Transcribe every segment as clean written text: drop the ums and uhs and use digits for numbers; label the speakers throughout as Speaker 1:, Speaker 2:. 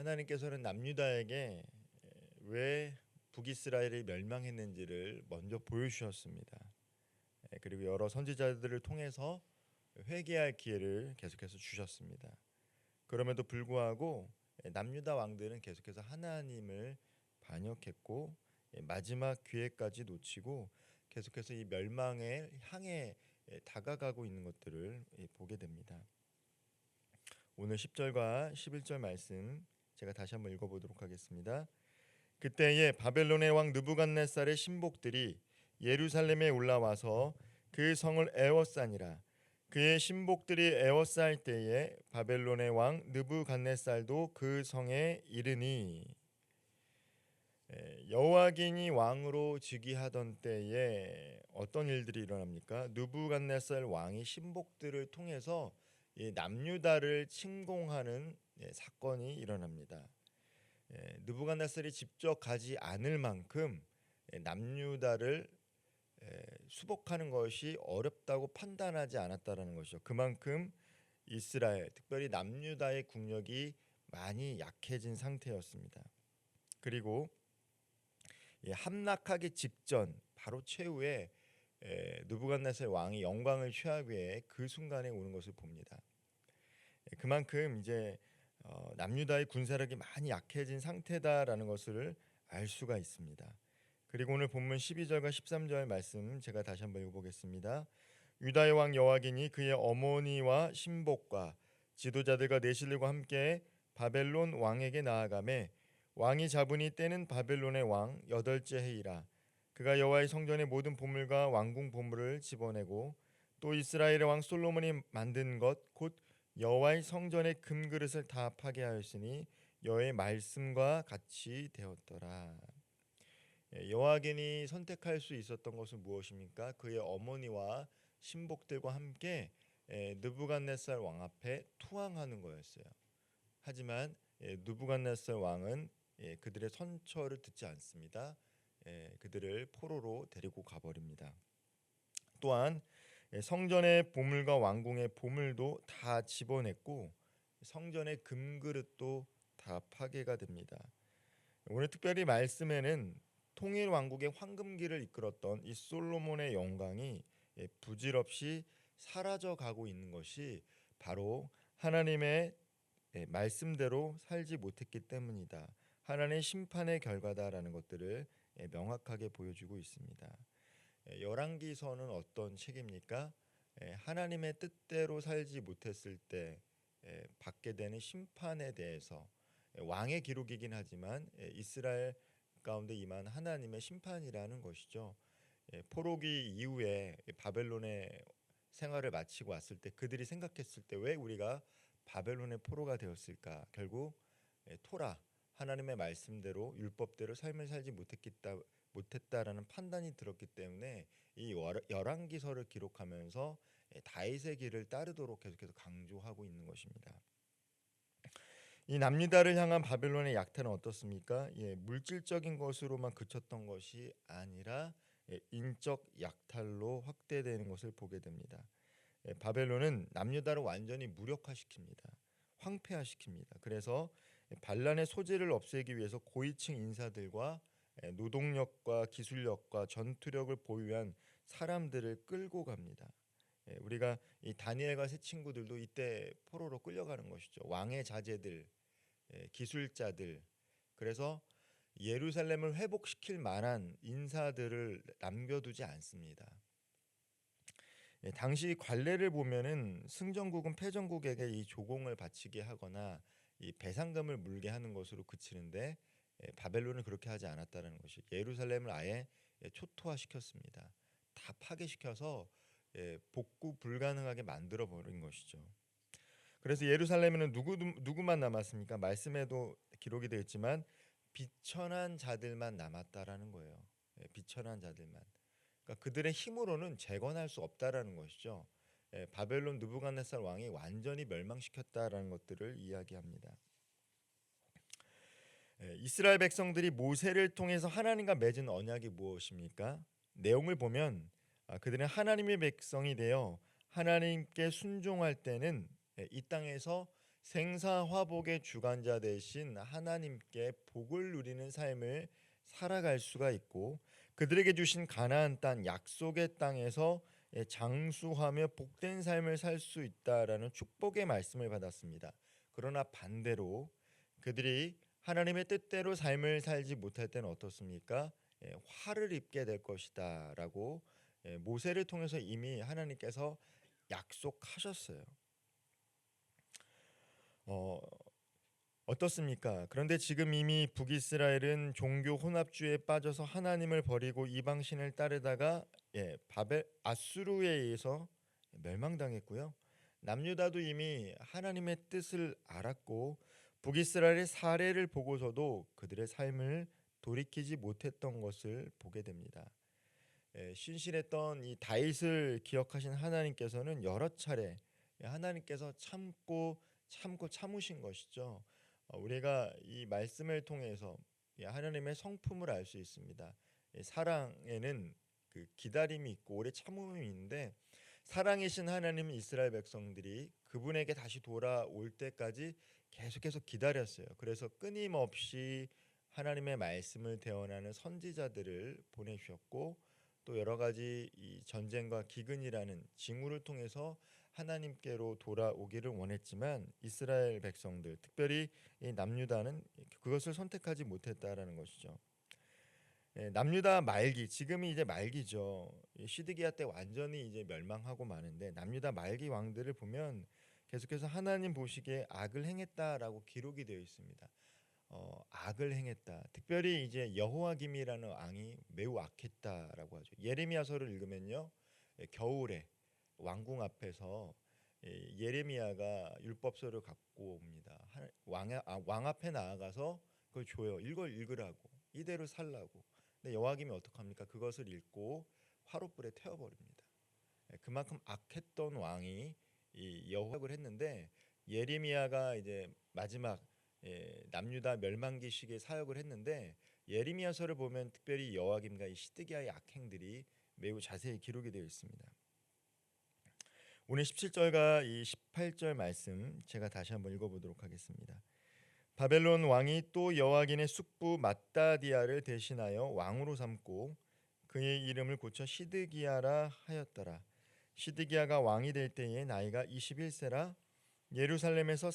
Speaker 1: 하나님께서는 남유다에게 왜 북이스라엘이 멸망했는지를 먼저 보여주셨습니다. 그리고 여러 선지자들을 통해서 회개할 기회를 계속해서 주셨습니다. 그럼에도 불구하고 남유다 왕들은 계속해서 하나님을 반역했고 마지막 기회까지 놓치고 계속해서 이 멸망을 향해 다가가고 있는 것들을 보게 됩니다. 오늘 10절과 11절 말씀 제가 다시 한번 읽어보도록 하겠습니다. 그때에 바벨론의 왕 느부갓네살의 신복들이 예루살렘에 올라와서 그 성을 에워싸니라. 그의 신복들이 에워쌀 때에 바벨론의 왕 느부갓네살도 그 성에 이르니, 여호와긴이 왕으로 즉위하던 때에 어떤 일들이 일어납니까? 느부갓네살 왕이 신복들을 통해서 남유다를 침공하는 사건이 일어납니다. 느부갓네살이 직접 가지 않을 만큼 남유다를 수복하는 것이 어렵다고 판단하지 않았다라는 것이죠. 그만큼 이스라엘, 특별히 남유다의 국력이 많이 약해진 상태였습니다. 그리고 함락하기 직전 바로 최후에 느부갓네살 왕이 영광을 취하기 위해 그 순간에 오는 것을 봅니다. 그만큼 이제 남유다의 군사력이 많이 약해진 상태다라는 것을 알 수가 있습니다. 그리고 오늘 본문 12절과 13절 말씀 제가 다시 한번 읽어보겠습니다. 유다의 왕 여호와긴이 그의 어머니와 신복과 지도자들과 내실들과 함께 바벨론 왕에게 나아가매 왕이 잡으니 때는 바벨론의 왕 여덟째 해이라. 그가 여호와의 성전의 모든 보물과 왕궁 보물을 집어내고 또 이스라엘의 왕 솔로몬이 만든 것 곧 여호와의 성전의 금그릇을 다 파괴하였으니 여호와의 말씀과 같이 되었더라. 여호와긴이 선택할 수 있었던 것은 무엇입니까? 그의 어머니와 신복들과 함께 느부갓네살 왕 앞에 투항하는 거였어요. 하지만 느부갓네살 왕은 그들의 선처를 듣지 않습니다. 그들을 포로로 데리고 가버립니다. 또한 성전의 보물과 왕궁의 보물도 다 집어냈고 성전의 금그릇도 다 파괴가 됩니다. 오늘 특별히 말씀에는 통일 왕국의 황금기를 이끌었던 이 솔로몬의 영광이 부질없이 사라져 가고 있는 것이 바로 하나님의 말씀대로 살지 못했기 때문이다. 하나님의 심판의 결과다라는 것들을 명확하게 보여주고 있습니다. 열왕기서는 어떤 책입니까? 하나님의 뜻대로 살지 못했을 때 받게 되는 심판에 대해서 왕의 기록이긴 하지만 이스라엘 가운데 임한 하나님의 심판이라는 것이죠. 포로기 이후에 바벨론의 생활을 마치고 왔을 때 그들이 생각했을 때 왜 우리가 바벨론의 포로가 되었을까? 결국 토라 하나님의 말씀대로 율법대로 삶을 살지 못했다라는 판단이 들었기 때문에 이 열왕기서를 기록하면서 다윗의 길을 따르도록 계속해서 강조하고 있는 것입니다. 이 남유다를 향한 바벨론의 약탈은 어떻습니까? 물질적인 것으로만 그쳤던 것이 아니라 인적 약탈로 확대되는 것을 보게 됩니다. 바벨론은 남유다를 완전히 무력화시킵니다. 황폐화시킵니다. 그래서 반란의 소재를 없애기 위해서 고위층 인사들과 노동력과 기술력과 전투력을 보유한 사람들을 끌고 갑니다. 우리가 이 다니엘과 세 친구들도 이때 포로로 끌려가는 것이죠. 왕의 자제들, 기술자들. 그래서 예루살렘을 회복시킬 만한 인사들을 남겨두지 않습니다. 당시 관례를 보면은 승전국은 패전국에게 이 조공을 바치게 하거나 이 배상금을 물게 하는 것으로 그치는데 바벨론은 그렇게 하지 않았다는 것이 예루살렘을 아예 초토화시켰습니다. 다 파괴시켜서 복구 불가능하게 만들어 버린 것이죠. 그래서 예루살렘에는 누구만 남았습니까? 말씀에도 기록이 되어 있지만 비천한 자들만 남았다라는 거예요. 비천한 자들만. 그러니까 그들의 힘으로는 재건할 수 없다라는 것이죠. 바벨론 느부갓네살 왕이 완전히 멸망시켰다라는 것들을 이야기합니다. 이스라엘 백성들이 모세를 통해서 하나님과 맺은 언약이 무엇입니까? 내용을 보면 그들은 하나님의 백성이 되어 하나님께 순종할 때는 이 땅에서 생사화복의 주관자 되신 하나님께 복을 누리는 삶을 살아갈 수가 있고, 그들에게 주신 가나안 땅, 약속의 땅에서 장수하며 복된 삶을 살 수 있다라는 축복의 말씀을 받았습니다. 그러나 반대로 그들이 하나님의 뜻대로 삶을 살지 못할 때는 어떻습니까? 화를 입게 될 것이다라고 모세를 통해서 이미 하나님께서 약속하셨어요. 어, 어떻습니까? 그런데 지금 이미 북이스라엘은 종교 혼합주의에 빠져서 하나님을 버리고 이방신을 따르다가 바벨 아수르에 의해서 멸망당했고요. 남유다도 이미 하나님의 뜻을 알았고 북이스라엘의 사례를 보고서도 그들의 삶을 돌이키지 못했던 것을 보게 됩니다. 신실했던 이 다윗을 기억하신 하나님께서는 여러 차례 하나님께서 참고 참으신 것이죠. 우리가 이 말씀을 통해서 하나님의 성품을 알 수 있습니다. 사랑에는 그 기다림이 있고 오래 참음이 있는데, 사랑이신 하나님은 이스라엘 백성들이 그분에게 다시 돌아올 때까지 계속해서 기다렸어요. 그래서 끊임없이 하나님의 말씀을 대언하는 선지자들을 보내주셨고, 또 여러 가지 이 전쟁과 기근이라는 징후를 통해서 하나님께로 돌아오기를 원했지만 이스라엘 백성들, 특별히 이 남유다는 그것을 선택하지 못했다라는 것이죠. 남유다 말기, 지금이 이제 말기죠. 시드기야 때 완전히 이제 멸망하고 마는데, 남유다 말기 왕들을 보면 계속해서 하나님 보시기에 악을 행했다라고 기록이 되어 있습니다. 악을 행했다. 특별히 이제 여호와김이라는 왕이 매우 악했다라고 하죠. 예레미야서를 읽으면요, 겨울에 왕궁 앞에서 예레미야가 율법서를 갖고 옵니다. 왕 앞에 나아가서 그걸 줘요. 이걸 읽으라고, 이대로 살라고. 근데 여호와김이 어떡합니까? 그것을 읽고 화롯불에 태워버립니다. 그만큼 악했던 왕이 이 여호와를 했는데, 예레미야가 이제 마지막 남유다 멸망기 시기에 사역을 했는데, 예레미야서를 보면 특별히 여호와김과 이 시드기야의 악행들이 매우 자세히 기록이 되어 있습니다. 오늘 17절과 이 18절 말씀 제가 다시 한번 읽어보도록 하겠습니다. 바벨론 왕이 또 여호와긴의 숙부 맏다디아를 대신하여 왕으로 삼고 그의 이름을 고쳐 시드기야라 하였더라. 시드기야가 왕이 될 때에 나이가 21세라 예루살렘에서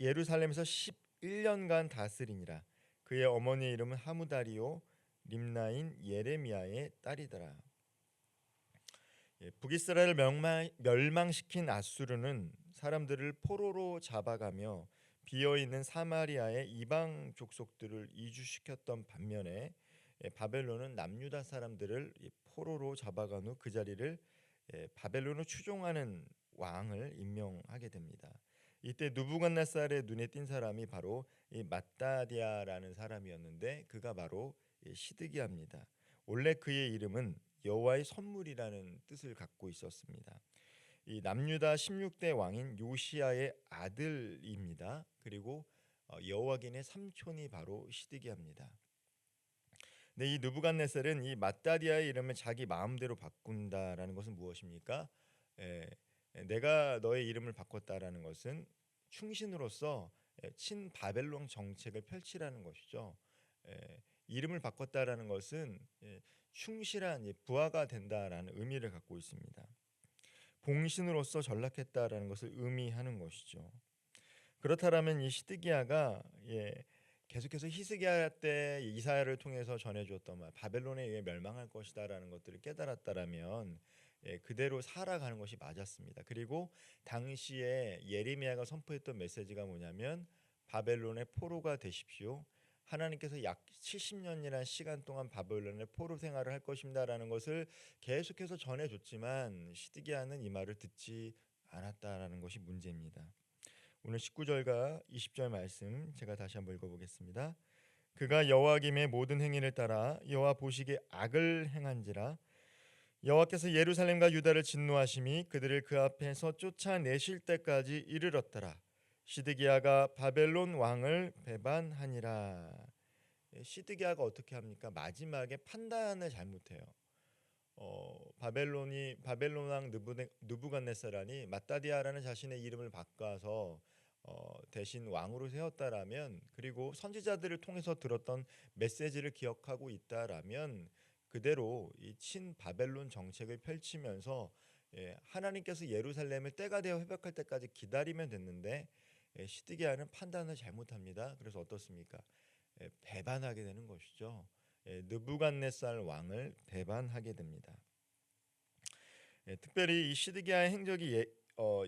Speaker 1: 11년간 다스리니라. 그의 어머니의 이름은 하무다리오 림나인 예레미야의 딸이더라. 북이스라엘을 멸망시킨 아수르는 사람들을 포로로 잡아가며 비어있는 사마리아의 이방 족속들을 이주시켰던 반면에, 바벨론은 남유다 사람들을 포로로 잡아간 후 그 자리를 바벨론으로 추종하는 왕을 임명하게 됩니다. 이때 누부갓네살의 눈에 띈 사람이 바로 이 맏다디아라는 사람이었는데, 그가 바로 시드기야입니다. 원래 그의 이름은 여호와의 선물이라는 뜻을 갖고 있었습니다. 이 남유다 16대 왕인 요시야의 아들입니다. 그리고 여호와긴의 삼촌이 바로 시드기야입니다. 근데 이 느부갓네살은 이 맏다디아의 이름을 자기 마음대로 바꾼다라는 것은 무엇입니까? 내가 너의 이름을 바꿨다라는 것은 충신으로서 친 바벨론 정책을 펼치라는 것이죠. 이름을 바꿨다라는 것은 충실한 부하가 된다라는 의미를 갖고 있습니다. 봉신으로서 전락했다라는 것을 의미하는 것이죠. 그렇다면 이 시드기야가 계속해서 히스기야 때 이사야를 통해서 전해주었던 말, 바벨론에 의해 멸망할 것이다라는 것들을 깨달았다라면 그대로 살아가는 것이 맞았습니다. 그리고 당시에 예레미야가 선포했던 메시지가 뭐냐면, 바벨론의 포로가 되십시오. 하나님께서 약 70년이라는 시간 동안 바벨론의 포로 생활을 할 것입니다라는 것을 계속해서 전해줬지만 시드기야는 이 말을 듣지 않았다라는 것이 문제입니다. 오늘 19절과 20절 말씀 제가 다시 한번 읽어보겠습니다. 그가 여호와김의 모든 행위를 따라 여호와 보시기에 악을 행한지라. 여호와께서 예루살렘과 유다를 진노하심이 그들을 그 앞에서 쫓아내실 때까지 이르렀더라. 시드기야가 바벨론 왕을 배반하니라. 시드기야가 어떻게 합니까? 마지막에 판단을 잘못해요. 바벨론 왕 느부갓네살이 마따디아라는 자신의 이름을 바꿔서 대신 왕으로 세웠다라면, 그리고 선지자들을 통해서 들었던 메시지를 기억하고 있다라면, 그대로 이 친바벨론 정책을 펼치면서 하나님께서 예루살렘을 때가 되어 회복할 때까지 기다리면 됐는데, 시드기야는 판단을 잘못합니다. 그래서 어떻습니까? 배반하게 되는 것이죠. 느부갓네살 왕을 배반하게 됩니다. 특별히 이 시드기야의 행적이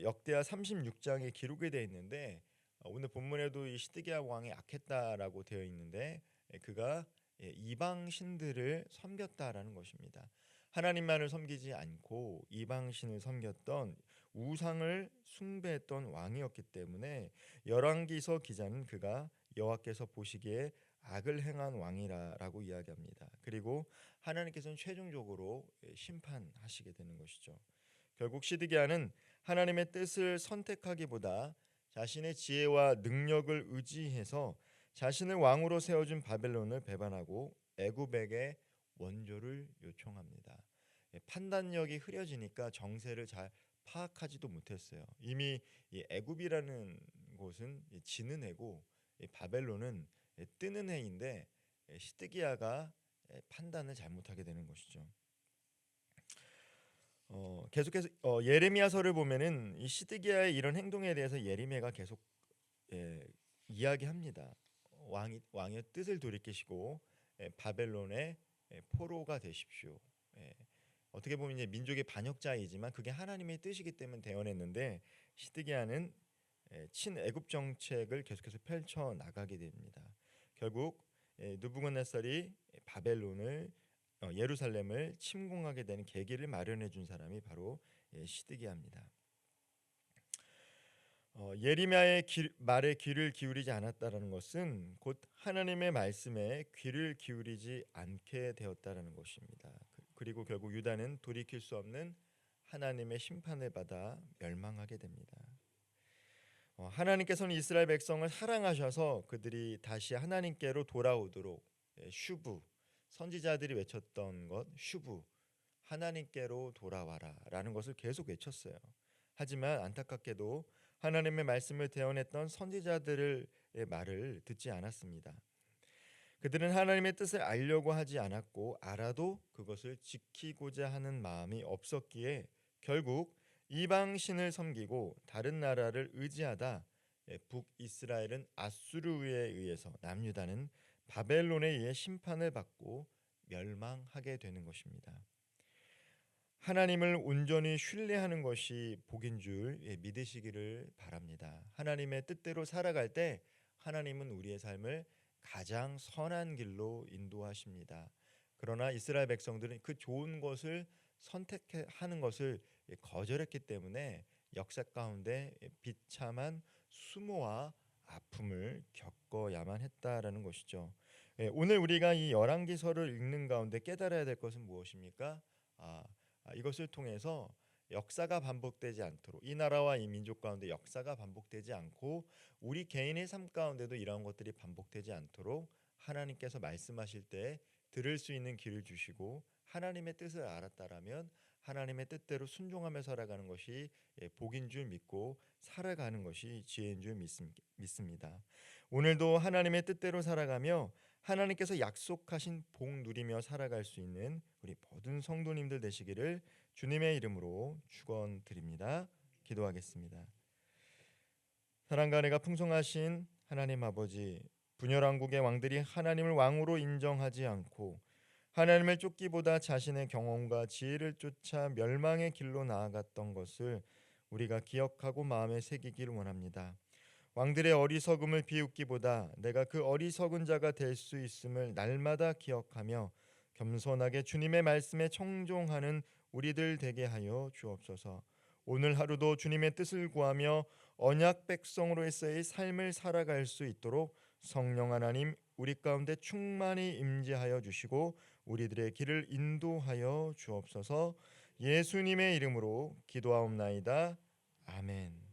Speaker 1: 역대하 36장에 기록이 되어 있는데, 오늘 본문에도 이 시드기야 왕이 악했다라고 되어 있는데, 그가 이방 신들을 섬겼다라는 것입니다. 하나님만을 섬기지 않고 이방 신을 섬겼던, 우상을 숭배했던 왕이었기 때문에 열왕기서 기자는 그가 여호와께서 보시기에 악을 행한 왕이라고 이야기합니다. 그리고 하나님께서는 최종적으로 심판하시게 되는 것이죠. 결국 시드기야는 하나님의 뜻을 선택하기보다 자신의 지혜와 능력을 의지해서 자신을 왕으로 세워준 바벨론을 배반하고 애굽에게 원조를 요청합니다. 판단력이 흐려지니까 정세를 잘 파악하지도 못했어요. 이미 이 애굽이라는 곳은 지는 해고, 바벨론은 뜨는 해인데, 시드기야가 판단을 잘못하게 되는 것이죠. 계속해서 예레미야서를 보면은 이 시드기야의 이런 행동에 대해서 예레미야가 계속 이야기합니다. 왕의 뜻을 돌이키시고 바벨론의 포로가 되십시오. 어떻게 보면 이제 민족의 반역자이지만 그게 하나님의 뜻이기 때문에 대언했는데, 시드기야는 친애굽 정책을 계속해서 펼쳐 나가게 됩니다. 결국 느부갓네살이 바벨론을 예루살렘을 침공하게 되는 계기를 마련해 준 사람이 바로 시드기야입니다. 예레미야의 말에 귀를 기울이지 않았다라는 것은 곧 하나님의 말씀에 귀를 기울이지 않게 되었다라는 것입니다. 그리고 결국 유다는 돌이킬 수 없는 하나님의 심판을 받아 멸망하게 됩니다. 하나님께서는 이스라엘 백성을 사랑하셔서 그들이 다시 하나님께로 돌아오도록 슈브, 선지자들이 외쳤던 것, 슈브, 하나님께로 돌아와라라는 것을 계속 외쳤어요. 하지만 안타깝게도 하나님의 말씀을 대언했던 선지자들의 말을 듣지 않았습니다. 그들은 하나님의 뜻을 알려고 하지 않았고, 알아도 그것을 지키고자 하는 마음이 없었기에 결국 이방 신을 섬기고 다른 나라를 의지하다 북이스라엘은 아수르에 의해서, 남유다는 바벨론에 의해 심판을 받고 멸망하게 되는 것입니다. 하나님을 온전히 신뢰하는 것이 복인 줄 믿으시기를 바랍니다. 하나님의 뜻대로 살아갈 때 하나님은 우리의 삶을 가장 선한 길로 인도하십니다. 그러나 이스라엘 백성들은 그 좋은 것을 선택하는 것을 거절했기 때문에 역사 가운데 비참한 수모와 아픔을 겪어야만 했다라는 것이죠. 오늘 우리가 이 열왕기서를 읽는 가운데 깨달아야 될 것은 무엇입니까? 이것을 통해서 역사가 반복되지 않도록, 이 나라와 이 민족 가운데 역사가 반복되지 않고 우리 개인의 삶 가운데도 이러한 것들이 반복되지 않도록 하나님께서 말씀하실 때 들을 수 있는 길을 주시고, 하나님의 뜻을 알았다라면 하나님의 뜻대로 순종하며 살아가는 것이 복인 줄 믿고 살아가는 것이 지혜인 줄 믿습니다. 오늘도 하나님의 뜻대로 살아가며 하나님께서 약속하신 복 누리며 살아갈 수 있는 우리 모든 성도님들 되시기를 주님의 이름으로 축원드립니다. 기도하겠습니다. 사랑과 은혜가 풍성하신 하나님 아버지, 분열왕국의 왕들이 하나님을 왕으로 인정하지 않고 하나님을 쫓기보다 자신의 경험과 지혜를 쫓아 멸망의 길로 나아갔던 것을 우리가 기억하고 마음에 새기길 원합니다. 왕들의 어리석음을 비웃기보다 내가 그 어리석은 자가 될 수 있음을 날마다 기억하며 겸손하게 주님의 말씀에 청종하는 우리들 되게 하여 주옵소서. 오늘 하루도 주님의 뜻을 구하며 언약 백성으로서의 삶을 살아갈 수 있도록 성령 하나님 우리 가운데 충만히 임재하여 주시고 우리들의 길을 인도하여 주옵소서. 예수님의 이름으로 기도하옵나이다. 아멘.